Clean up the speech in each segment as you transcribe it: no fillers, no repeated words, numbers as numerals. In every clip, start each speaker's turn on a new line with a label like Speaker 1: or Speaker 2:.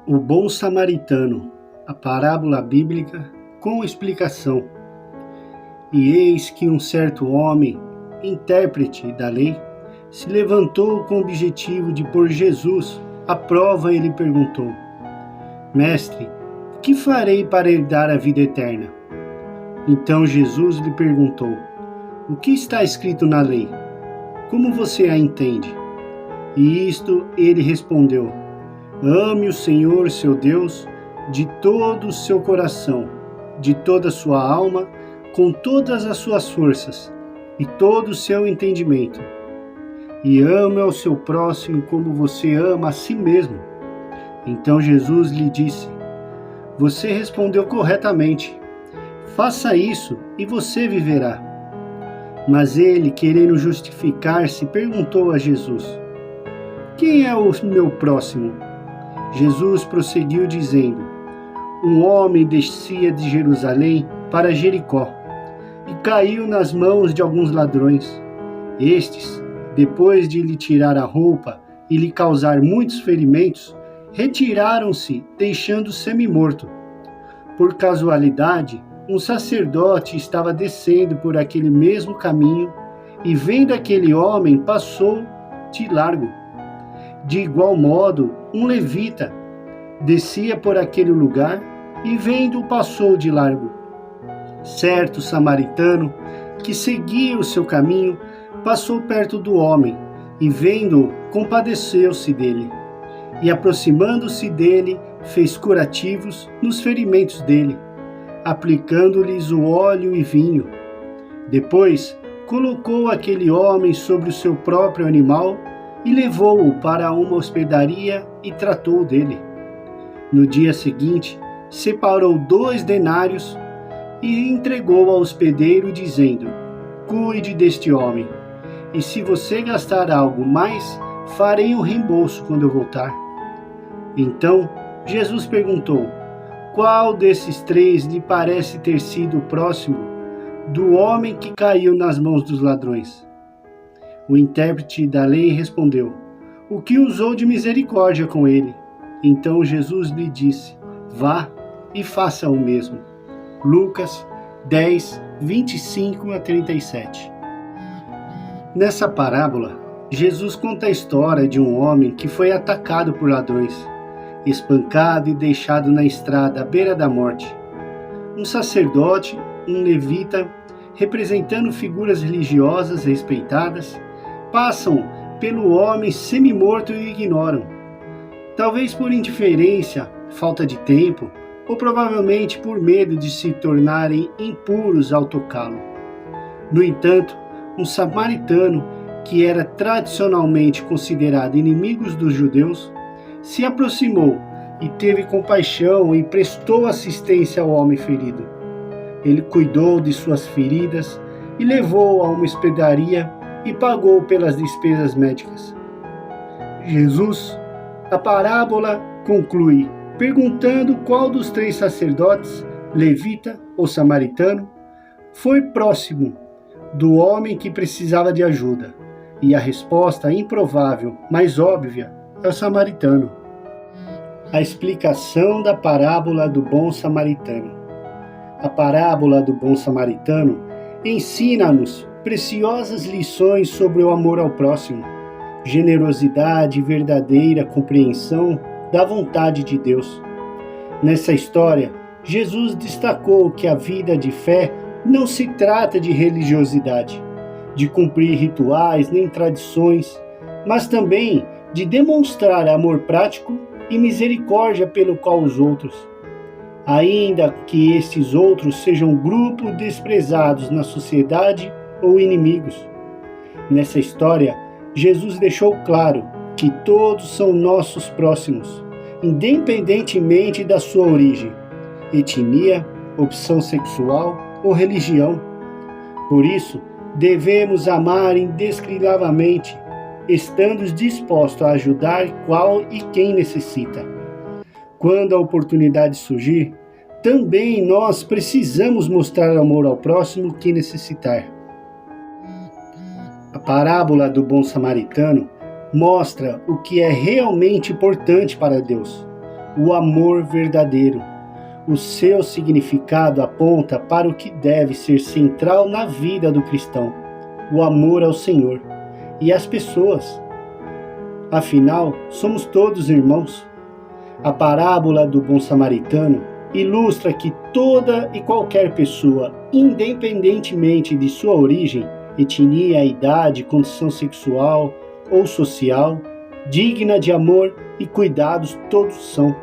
Speaker 1: O bom samaritano, a parábola bíblica com explicação. E eis que um certo homem, intérprete da lei, se levantou com o objetivo de pôr Jesus à prova e lhe perguntou: Mestre, que farei para herdar a vida eterna? Então Jesus lhe perguntou: O que está escrito na lei? Como você a entende? E isto ele respondeu: Ame o Senhor, seu Deus, de todo o seu coração, de toda a sua alma, com todas as suas forças e todo o seu entendimento. E ame ao seu próximo como você ama a si mesmo. Então Jesus lhe disse: Você respondeu corretamente. Faça isso e você viverá. Mas ele, querendo justificar-se, perguntou a Jesus: Quem é o meu próximo? Jesus prosseguiu dizendo: Um homem descia de Jerusalém para Jericó e caiu nas mãos de alguns ladrões. Estes, depois de lhe tirar a roupa e lhe causar muitos ferimentos, retiraram-se, deixando-o semi-morto. Por casualidade, um sacerdote estava descendo por aquele mesmo caminho e, vendo aquele homem, passou de largo. De igual modo, um levita descia por aquele lugar e, vendo-o, passou de largo. Certo samaritano, que seguia o seu caminho, passou perto do homem e, vendo-o, compadeceu-se dele. E, aproximando-se dele, fez curativos nos ferimentos dele, aplicando-lhes o óleo e vinho. Depois, colocou aquele homem sobre o seu próprio animal e levou-o para uma hospedaria e tratou dele. No dia seguinte, separou 2 denários e entregou ao hospedeiro, dizendo: Cuide deste homem, e se você gastar algo mais, farei um reembolso quando eu voltar. Então, Jesus perguntou: Qual desses 3 lhe parece ter sido o próximo do homem que caiu nas mãos dos ladrões? O intérprete da lei respondeu: O que usou de misericórdia com ele? Então Jesus lhe disse: Vá e faça o mesmo. Lucas 10, 25 a 37. Nessa parábola, Jesus conta a história de um homem que foi atacado por ladrões, espancado e deixado na estrada à beira da morte. Um sacerdote, um levita, representando figuras religiosas respeitadas, passam pelo homem semi-morto e o ignoram. Talvez por indiferença, falta de tempo, ou provavelmente por medo de se tornarem impuros ao tocá-lo. No entanto, um samaritano, que era tradicionalmente considerado inimigo dos judeus, se aproximou e teve compaixão e prestou assistência ao homem ferido. Ele cuidou de suas feridas e levou-o a uma hospedaria e pagou pelas despesas médicas. Jesus, a parábola conclui perguntando qual dos 3 sacerdotes, levita ou samaritano, foi próximo do homem que precisava de ajuda. E a resposta improvável, mas óbvia, é o samaritano. A explicação da parábola do bom samaritano. A parábola do bom samaritano ensina-nos preciosas lições sobre o amor ao próximo, generosidade e verdadeira compreensão da vontade de Deus. Nessa história, Jesus destacou que a vida de fé não se trata de religiosidade, de cumprir rituais nem tradições, mas também de demonstrar amor prático e misericórdia pelo qual os outros, ainda que estes outros sejam grupos desprezados na sociedade ou inimigos. Nessa história, Jesus deixou claro que todos são nossos próximos, independentemente da sua origem, etnia, opção sexual ou religião. Por isso, devemos amar indescritivelmente, estando dispostos a ajudar qual e quem necessita. Quando a oportunidade surgir, também nós precisamos mostrar amor ao próximo que necessitar. A parábola do bom samaritano mostra o que é realmente importante para Deus: o amor verdadeiro. O seu significado aponta para o que deve ser central na vida do cristão: o amor ao Senhor e às pessoas. Afinal, somos todos irmãos. A parábola do bom samaritano ilustra que toda e qualquer pessoa, independentemente de sua origem, etnia, idade, condição sexual ou social, digna de amor e cuidados, todos são.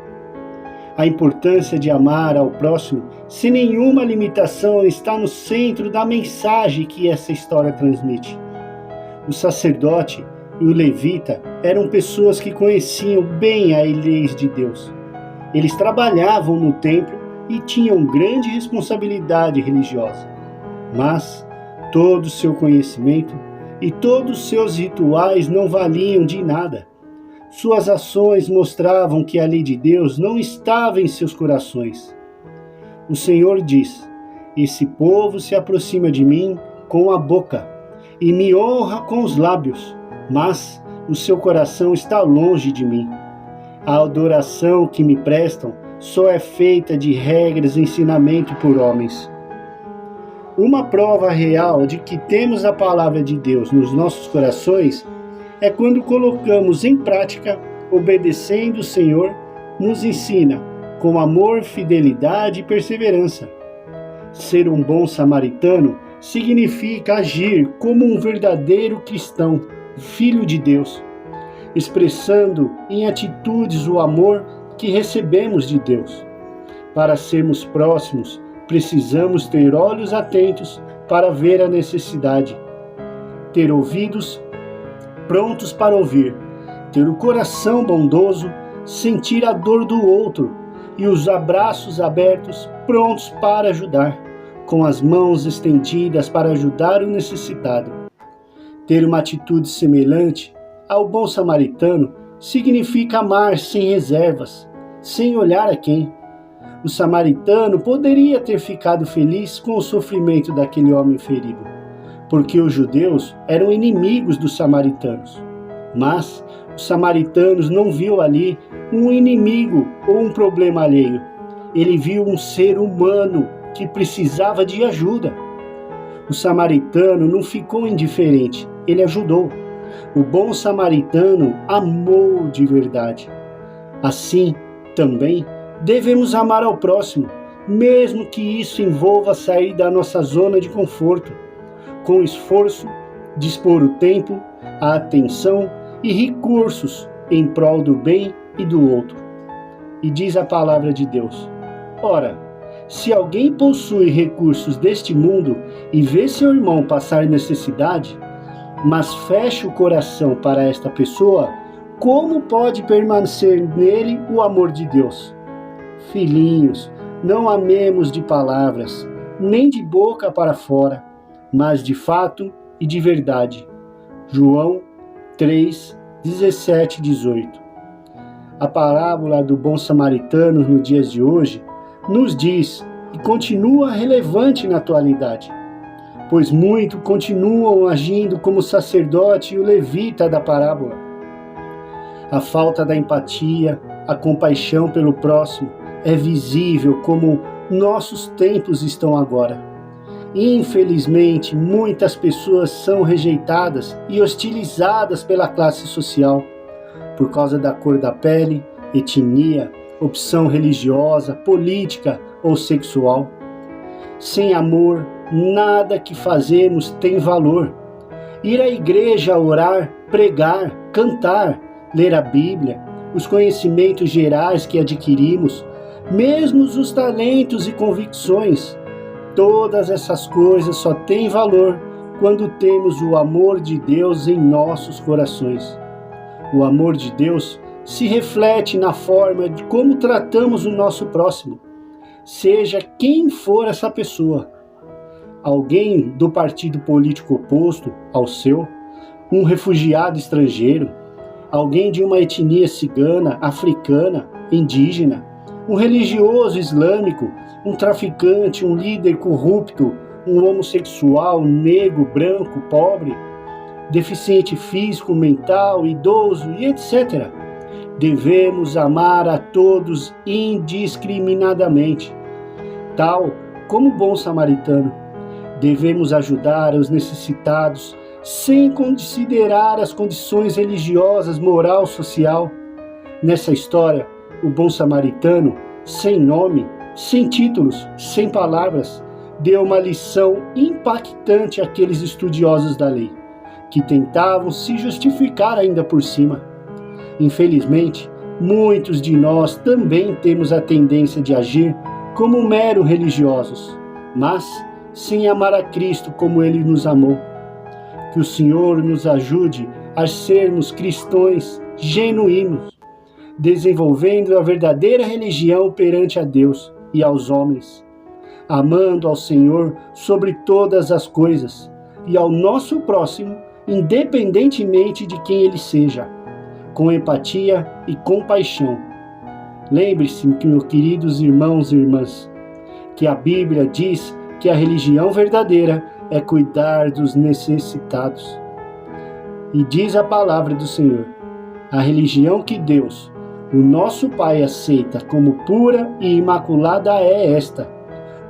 Speaker 1: A importância de amar ao próximo sem nenhuma limitação está no centro da mensagem que essa história transmite. O sacerdote e o levita eram pessoas que conheciam bem as leis de Deus. Eles trabalhavam no templo e tinham grande responsabilidade religiosa. Mas todo o seu conhecimento e todos os seus rituais não valiam de nada. Suas ações mostravam que a lei de Deus não estava em seus corações. O Senhor diz: esse povo se aproxima de mim com a boca e me honra com os lábios, mas o seu coração está longe de mim. A adoração que me prestam só é feita de regras e ensinamento por homens. Uma prova real de que temos a palavra de Deus nos nossos corações é quando colocamos em prática, obedecendo o Senhor, nos ensina com amor, fidelidade e perseverança. Ser um bom samaritano significa agir como um verdadeiro cristão, filho de Deus, expressando em atitudes o amor que recebemos de Deus. Para sermos próximos, precisamos ter olhos atentos para ver a necessidade, ter ouvidos prontos para ouvir, ter o coração bondoso, sentir a dor do outro e os abraços abertos, prontos para ajudar, com as mãos estendidas para ajudar o necessitado. Ter uma atitude semelhante ao bom samaritano significa amar sem reservas, sem olhar a quem. O samaritano poderia ter ficado feliz com o sofrimento daquele homem ferido, porque os judeus eram inimigos dos samaritanos. Mas os samaritanos não viu ali um inimigo ou um problema alheio. Ele viu um ser humano que precisava de ajuda. O samaritano não ficou indiferente, ele ajudou. O bom samaritano amou de verdade. Assim, também, devemos amar ao próximo, mesmo que isso envolva sair da nossa zona de conforto, com esforço, dispor o tempo, a atenção e recursos em prol do bem e do outro. E diz a palavra de Deus: ora, se alguém possui recursos deste mundo e vê seu irmão passar necessidade, mas fecha o coração para esta pessoa, como pode permanecer nele o amor de Deus? Filhinhos, não amemos de palavras, nem de boca para fora, mas de fato e de verdade. João 3, 17 e 18. A parábola do bom samaritano nos dias de hoje nos diz e continua relevante na atualidade, pois muitos continuam agindo como o sacerdote e o levita da parábola. A falta da empatia, a compaixão pelo próximo é visível como nossos tempos estão agora. Infelizmente, muitas pessoas são rejeitadas e hostilizadas pela classe social, por causa da cor da pele, etnia, opção religiosa, política ou sexual. Sem amor, nada que fazemos tem valor. Ir à igreja, orar, pregar, cantar, ler a Bíblia, os conhecimentos gerais que adquirimos, mesmo os talentos e convicções, todas essas coisas só têm valor quando temos o amor de Deus em nossos corações. O amor de Deus se reflete na forma de como tratamos o nosso próximo, seja quem for essa pessoa. Alguém do partido político oposto ao seu, um refugiado estrangeiro, alguém de uma etnia cigana, africana, indígena, um religioso islâmico, um traficante, um líder corrupto, um homossexual, negro, branco, pobre, deficiente físico, mental, idoso e etc. Devemos amar a todos indiscriminadamente, tal como o bom samaritano. Devemos ajudar os necessitados sem considerar as condições religiosas, moral, social. Nessa história, o bom samaritano, sem nome, sem títulos, sem palavras, deu uma lição impactante àqueles estudiosos da lei, que tentavam se justificar ainda por cima. Infelizmente, muitos de nós também temos a tendência de agir como mero religiosos, mas sem amar a Cristo como Ele nos amou. Que o Senhor nos ajude a sermos cristãos genuínos, desenvolvendo a verdadeira religião perante a Deus e aos homens, amando ao Senhor sobre todas as coisas e ao nosso próximo, independentemente de quem ele seja, com empatia e compaixão. Lembre-se, meus queridos irmãos e irmãs, que a Bíblia diz que a religião verdadeira é cuidar dos necessitados. E diz a palavra do Senhor: a religião que Deus, o nosso Pai, aceita como pura e imaculada é esta: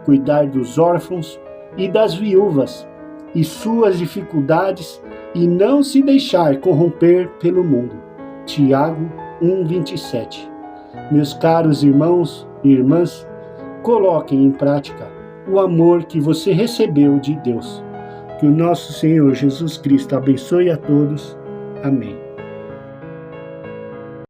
Speaker 1: cuidar dos órfãos e das viúvas e suas dificuldades e não se deixar corromper pelo mundo. Tiago 1:27. Meus caros irmãos e irmãs, coloquem em prática o amor que você recebeu de Deus. Que o nosso Senhor Jesus Cristo abençoe a todos. Amém.